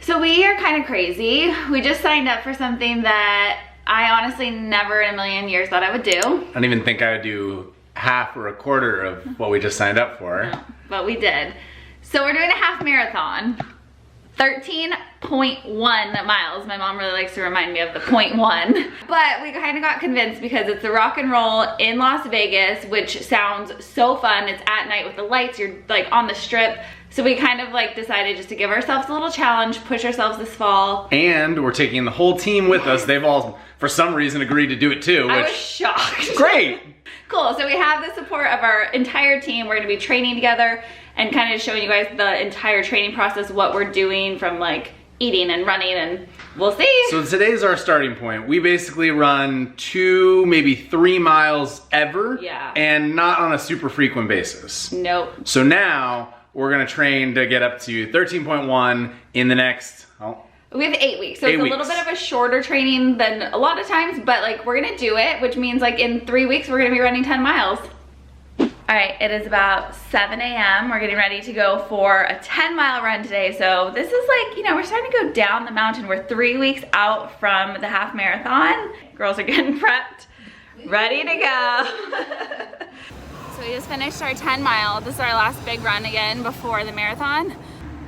So we are kind of crazy. We just signed up for something that I honestly never in a million years thought I would do. I don't even think I would do half or a quarter of what we just signed up for. No, but we did. So we're doing a half marathon. 13.1 miles. My mom really likes to remind me of the 0.1. But we kind of got convinced because it's the rock and roll in Las Vegas, which sounds so fun. It's at night with the lights, you're like on the strip. So we kind of like decided just to give ourselves a little challenge, push ourselves this fall. And we're taking the whole team with us. They've all, for some reason, agreed to do it too. I was shocked. Great. Cool, so we have the support of our entire team. We're gonna be training together and kind of showing you guys the entire training process, what we're doing from like eating and running, and we'll see. So today's our starting point. We basically run 2, maybe 3 miles ever. Yeah. And not on a super frequent basis. Nope. So now we're gonna train to get up to 13.1 in the next, we have 8 weeks, so it's a little bit of a shorter training than a lot of times, but like we're gonna do it, which means like in 3 weeks we're gonna be running 10 miles. All right, it is about 7 a.m. We're getting ready to go for a 10-mile run today. So this is like, you know, we're starting to go down the mountain. We're 3 weeks out from the half marathon. Girls are getting prepped, ready to go. So we just finished our 10 mile. This is our last big run again before the marathon.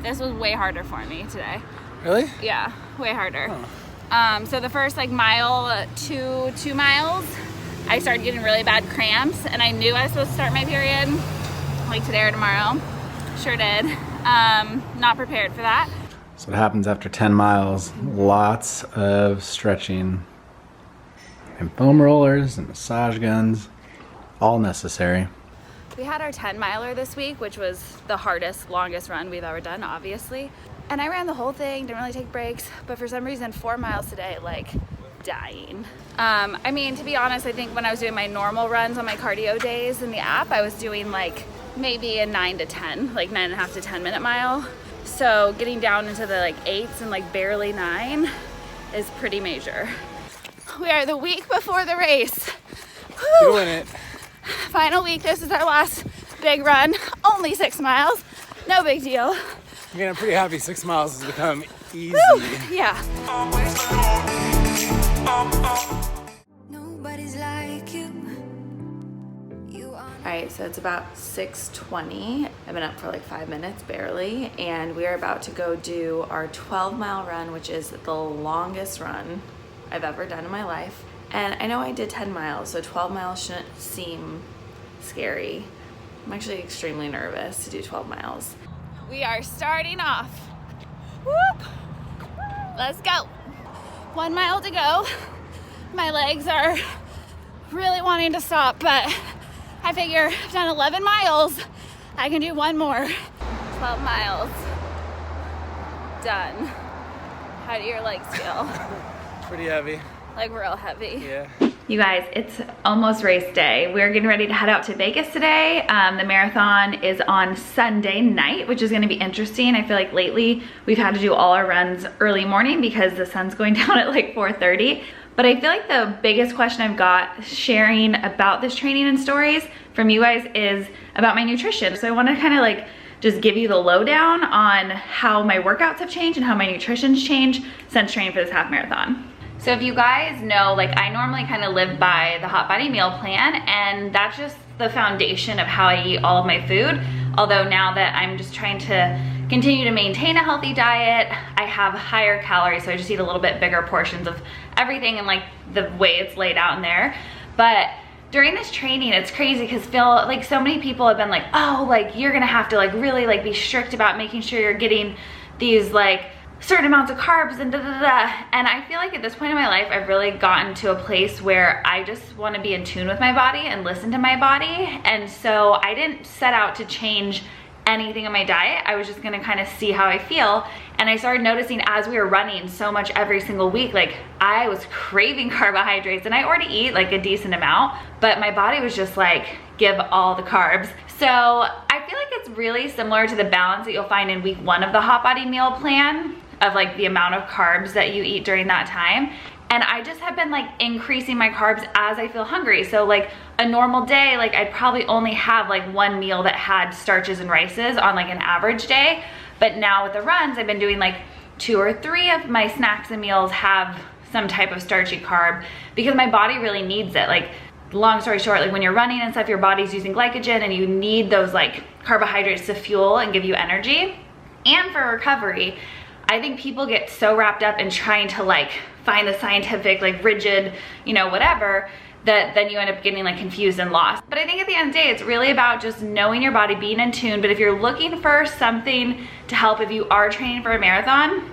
This was way harder for me today. Really? Yeah, way harder. Oh. So the first like mile, 2 miles, I started getting really bad cramps, and I knew I was supposed to start my period like today or tomorrow. Sure did. Not prepared for that. So what happens after 10 miles? Lots of stretching and foam rollers and massage guns, all necessary. We had our 10 miler this week, which was the hardest, longest run we've ever done, obviously. And I ran the whole thing, didn't really take breaks, but for some reason 4 miles today, like dying. I mean, to be honest, I think when I was doing my normal runs on my cardio days in the app, I was doing like maybe a 9 to 10, like 9.5 to 10 minute mile. So getting down into the like 8s and like barely 9 is pretty major. We are the week before the race. Whew. Doing it. Final week, this is our last big run. Only 6 miles, no big deal. Again, I'm pretty happy 6 miles has become easy. Woo. Yeah. Nobody's like you. All right, so it's about 6:20. I've been up for like 5 minutes, barely, and we are about to go do our 12-mile run, which is the longest run I've ever done in my life. And I know I did 10 miles, so 12 miles shouldn't seem scary. I'm actually extremely nervous to do 12 miles. We are starting off. Whoop! Let's go. 1 mile to go. My legs are really wanting to stop, but I figure I've done 11 miles. I can do 1 more. 12 miles. Done. How do your legs feel? Pretty heavy. Like real heavy. Yeah. You guys, it's almost race day. We're getting ready to head out to Vegas today. The marathon is on Sunday night, which is gonna be interesting. I feel like lately we've had to do all our runs early morning because the sun's going down at like 4:30. But I feel like the biggest question I've got sharing about this training and stories from you guys is about my nutrition. So I wanna kind of like just give you the lowdown on how my workouts have changed and how my nutrition's changed since training for this half marathon. So if you guys know, like I normally kind of live by the hot body meal plan, and that's just the foundation of how I eat all of my food. Although now that I'm just trying to continue to maintain a healthy diet, I have higher calories, so I just eat a little bit bigger portions of everything and like the way it's laid out in there. But during this training, it's crazy because like so many people have been like, oh, like you're gonna have to like really like be strict about making sure you're getting these like certain amounts of carbs and and I feel like at this point in my life I've really gotten to a place where I just want to be in tune with my body and listen to my body. And so I didn't set out to change anything in my diet. I was just gonna kind of see how I feel. And I started noticing as we were running so much every single week, like I was craving carbohydrates, and I already eat like a decent amount, but my body was just like, give all the carbs. So I feel like it's really similar to the balance that you'll find in week 1 of the hot body meal plan, of like the amount of carbs that you eat during that time. And I just have been like increasing my carbs as I feel hungry. So like a normal day, like I'd probably only have like 1 meal that had starches and rices on like an average day. But now with the runs, I've been doing like 2 or 3 of my snacks and meals have some type of starchy carb because my body really needs it. Like, long story short, like when you're running and stuff, your body's using glycogen and you need those like carbohydrates to fuel and give you energy. And for recovery, I think people get so wrapped up in trying to like find the scientific, like rigid, you know, whatever, that then you end up getting like confused and lost. But I think at the end of the day, it's really about just knowing your body, being in tune. But if you're looking for something to help if you are training for a marathon,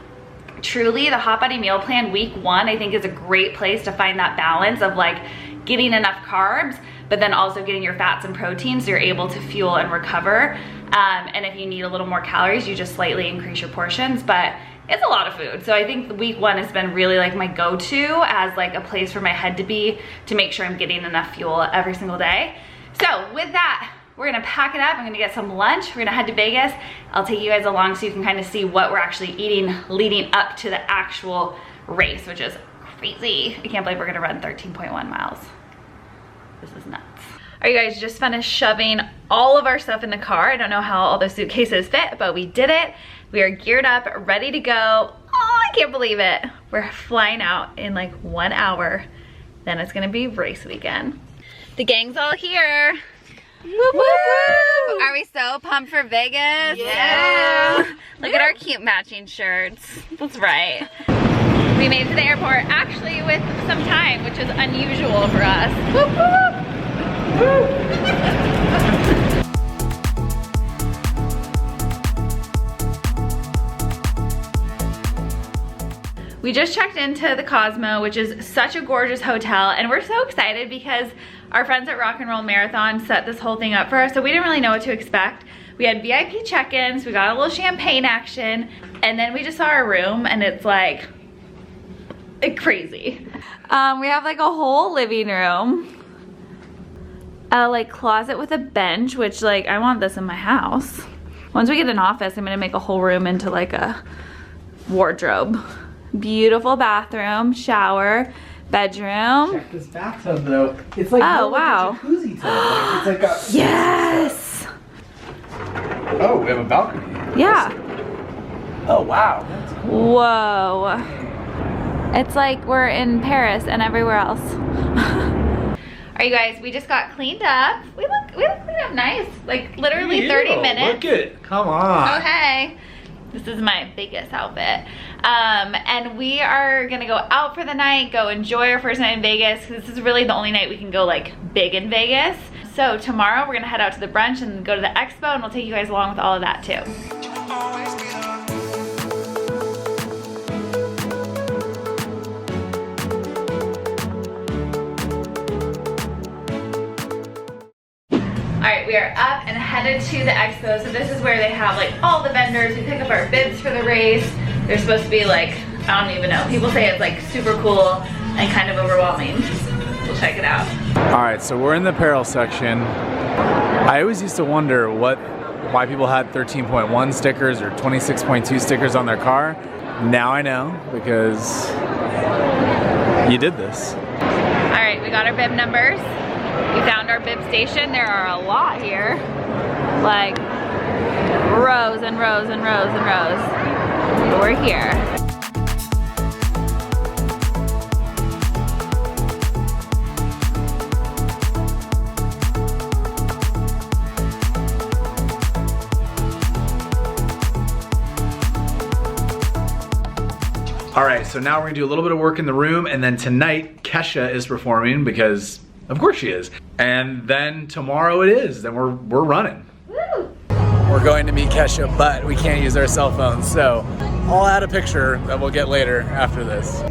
truly the Hot Body Meal Plan week 1, I think is a great place to find that balance of like getting enough carbs, but then also getting your fats and proteins so you're able to fuel and recover. And if you need a little more calories, you just slightly increase your portions, but it's a lot of food. So I think the week 1 has been really like my go-to as like a place for my head to be, to make sure I'm getting enough fuel every single day. So with that, we're gonna pack it up. I'm gonna get some lunch. We're gonna head to Vegas. I'll take you guys along so you can kind of see what we're actually eating leading up to the actual race, which is crazy. I can't believe we're gonna run 13.1 miles. This is nuts. All right, you guys, just finished shoving all of our stuff in the car. I don't know how all the suitcases fit, but we did it. We are geared up, ready to go. Oh, I can't believe it. We're flying out in like 1 hour. Then it's gonna be race weekend. The gang's all here. Woo woo! Are we so pumped for Vegas? Yeah! Look at our cute matching shirts. That's right. We made it to the airport actually with some time, which is unusual for us. Woo woo! We just checked into the Cosmo, which is such a gorgeous hotel, and we're so excited because our friends at Rock and Roll Marathon set this whole thing up for us, so we didn't really know what to expect. We had VIP check-ins, we got a little champagne action, and then we just saw our room, and it's like crazy. We have like a whole living room, a like closet with a bench, which like I want this in my house. Once we get an office, I'm gonna make a whole room into like a wardrobe. Beautiful bathroom, shower, bedroom. Check this bathtub though. It's like oh wow, like a jacuzzi tub. Like, it's like a yes. Oh, we have a balcony. Yeah. Oh wow. That's cool. Whoa. It's like we're in Paris and everywhere else. Alright, you guys, we just got cleaned up. We look cleaned up nice. Like literally 30 minutes. Look it. Come on. Oh hey. This is my biggest outfit. And we are gonna go out for the night, go enjoy our first night in Vegas, because this is really the only night we can go like big in Vegas. So tomorrow we're gonna head out to the brunch and go to the expo, and we'll take you guys along with all of that too. Alright, we are up and headed to the expo. So this is where they have like all the vendors. We pick up our bibs for the race. They're supposed to be like, I don't even know. People say it's like super cool and kind of overwhelming. We'll check it out. Alright, so we're in the apparel section. I always used to wonder why people had 13.1 stickers or 26.2 stickers on their car. Now I know, because you did this. Alright, we got our bib numbers. We found our bib station. There are a lot here. Like rows and rows and rows and rows. But we're here. All right, so now we're gonna do a little bit of work in the room, and then tonight Kesha is performing because of course she is. And then tomorrow it is, then we're running. Woo! We're going to meet Kesha, but we can't use our cell phones, so I'll add a picture that we'll get later after this.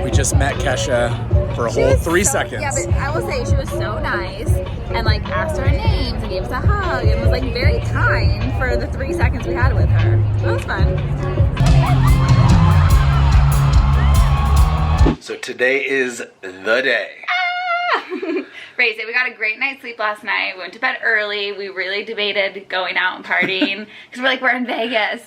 We just met Kesha for a whole 3 seconds. Yeah, but I will say she was so nice and like asked our names and gave us a hug and was like very kind for the 3 seconds we had with her. It was fun. So today is the day. Race it. We got a great night's sleep last night. We went to bed early. We really debated going out and partying because we're in Vegas,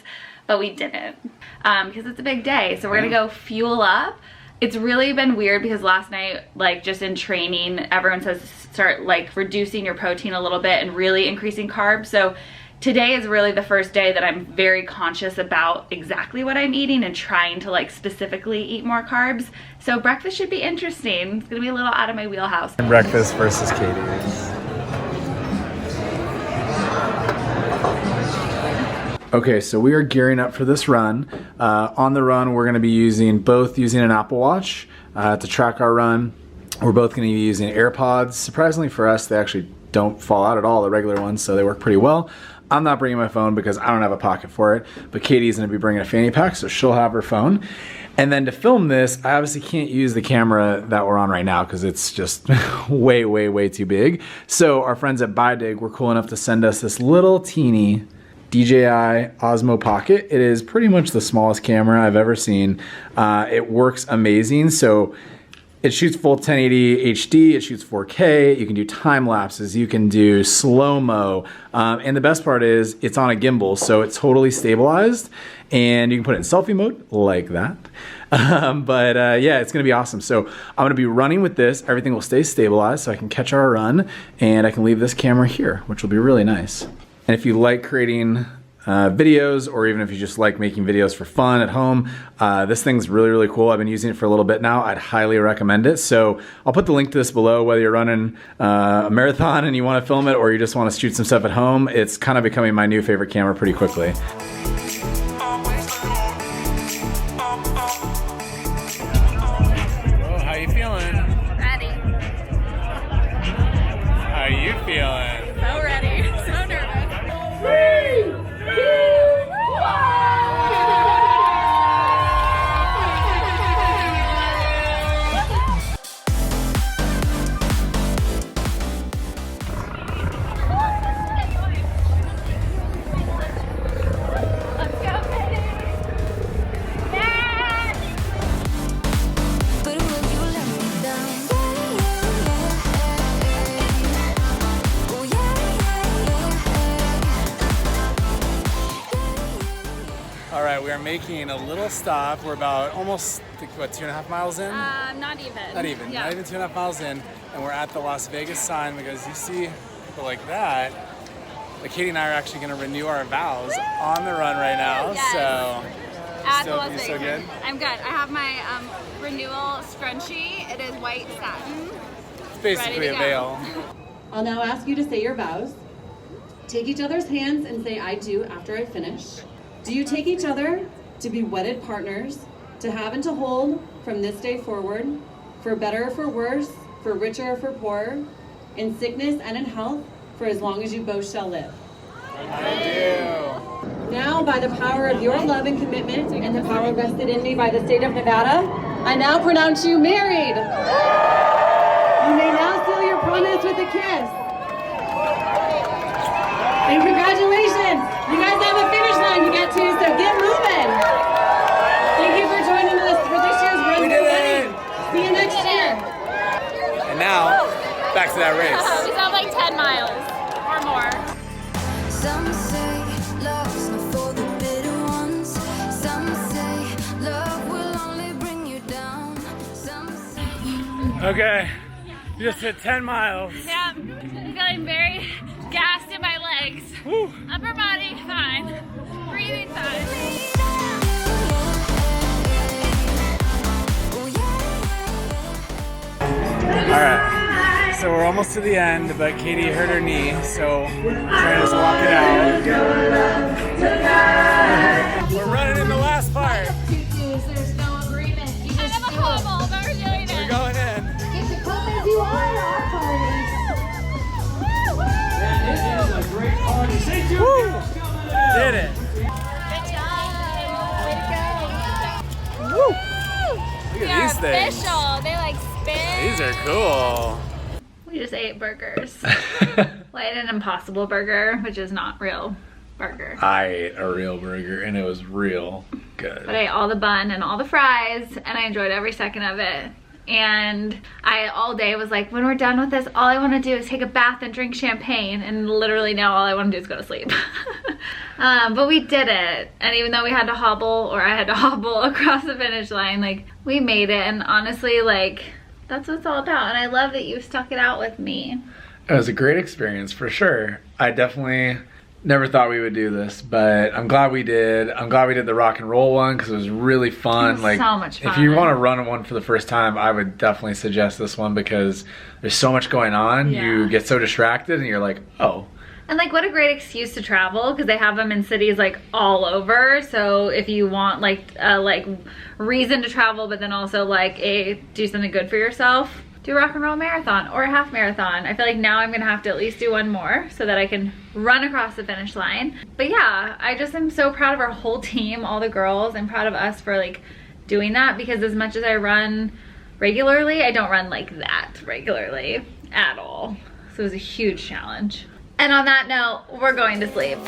but we didn't because it's a big day. So we're gonna go fuel up It's really been weird because last night, like just in training, everyone says start like reducing your protein a little bit and really increasing carbs. So today is really the first day that I'm very conscious about exactly what I'm eating and trying to like specifically eat more carbs. So breakfast should be interesting. It's gonna be a little out of my wheelhouse. Breakfast versus Katie's. Okay, so we are gearing up for this run. On the run, we're gonna be both using an Apple Watch to track our run. We're both gonna be using AirPods. Surprisingly for us, they actually don't fall out at all, the regular ones, so they work pretty well. I'm not bringing my phone because I don't have a pocket for it, but Katie's gonna be bringing a fanny pack, so she'll have her phone. And then to film this, I obviously can't use the camera that we're on right now because it's just way, way, way too big. So our friends at BuyDig were cool enough to send us this little teeny DJI Osmo Pocket. It is pretty much the smallest camera I've ever seen. It works amazing. So it shoots full 1080 HD, it shoots 4K, you can do time lapses, you can do slow-mo, and the best part is it's on a gimbal, so it's totally stabilized, and you can put it in selfie mode like that. Yeah, it's gonna be awesome. So I'm gonna be running with this, everything will stay stabilized so I can catch our run, and I can leave this camera here, which will be really nice. And if you like creating videos, or even if you just like making videos for fun at home, this thing's really, really cool. I've been using it for a little bit now. I'd highly recommend it. So I'll put the link to this below, whether you're running a marathon and you want to film it, or you just want to shoot some stuff at home. It's kind of becoming my new favorite camera pretty quickly. Oh, how you feeling? Ready. How you feeling? So ready. So nervous. 3, 2, 1. All right, we are making a little stop. We're about almost, I think, what, 2.5 miles in? Not even. Not even, Yeah. not even 2.5 miles in, and we're at the Las Vegas sign because you see people like that. Like Katie and I are actually gonna renew our vows on the run right now, Yes. so. At Still, Las you still Vegas. good? I'm good. I have my renewal scrunchie. It is white satin. It's basically Ready a to veil. I'll now ask you to say your vows. Take each other's hands and say I do after I finish. Do you take each other to be wedded partners, to have and to hold from this day forward, for better or for worse, for richer or for poorer, in sickness and in health, for as long as you both shall live? I do. Now, by the power of your love and commitment and the power vested in me by the state of Nevada, I now pronounce you married. You may now seal your promise with a kiss. And congratulations, you guys have a finish line to get to, so get moving. Thank you for joining us for this year's Run We for did Wedding. it. See you next year. And now, back to that We race. have like 10 miles or more. Some say love's not for the bitter ones. Some say love will only bring you down. Some say Okay, just hit 10 miles. Yeah, I'm feeling very gassed in my legs. Woo. Upper body, fine. Breathing, fine. All right, so we're almost to the end, but Katie hurt her knee, so we're trying to just walk it out. We're running in the last part. there's no agreement. You I have a hobble, but we're doing it. We're going in. get to come as you are at our party. Woo! Did it. Good job. Way to go. Woo! Look They at are these things. official. They like spin. These are cool. We just ate burgers. Well, I ate an Impossible Burger, which is not real burger. I ate a real burger and it was real good. But I ate all the bun and all the fries, and I enjoyed every second of it. and I all day was like, when we're done with this, all I want to do is take a bath and drink champagne, and literally now all I want to do is go to sleep. But we did it, and even though we had to hobble, or I had to hobble across the finish line, like, we made it. And honestly, like, that's what it's all about, and I love that you stuck it out with me. It was a great experience for sure. I definitely never thought we would do this, but I'm glad we did. I'm glad we did the rock and roll one because it was really fun. It was like, so much fun. If you want to run one for the first time, I would definitely suggest this one because there's so much going on. Yeah. You get so distracted and you're like, oh. And like, what a great excuse to travel, because they have them in cities like all over. So if you want like a reason to travel, but then also like do something good for yourself, do a rock and roll marathon or a half marathon. I feel like now I'm gonna have to at least do one more so that I can run across the finish line. But yeah, I just am so proud of our whole team, all the girls. I'm proud of us for like doing that, because as much as I run regularly, I don't run like that regularly at all. So it was a huge challenge. And on that note, we're going to sleep.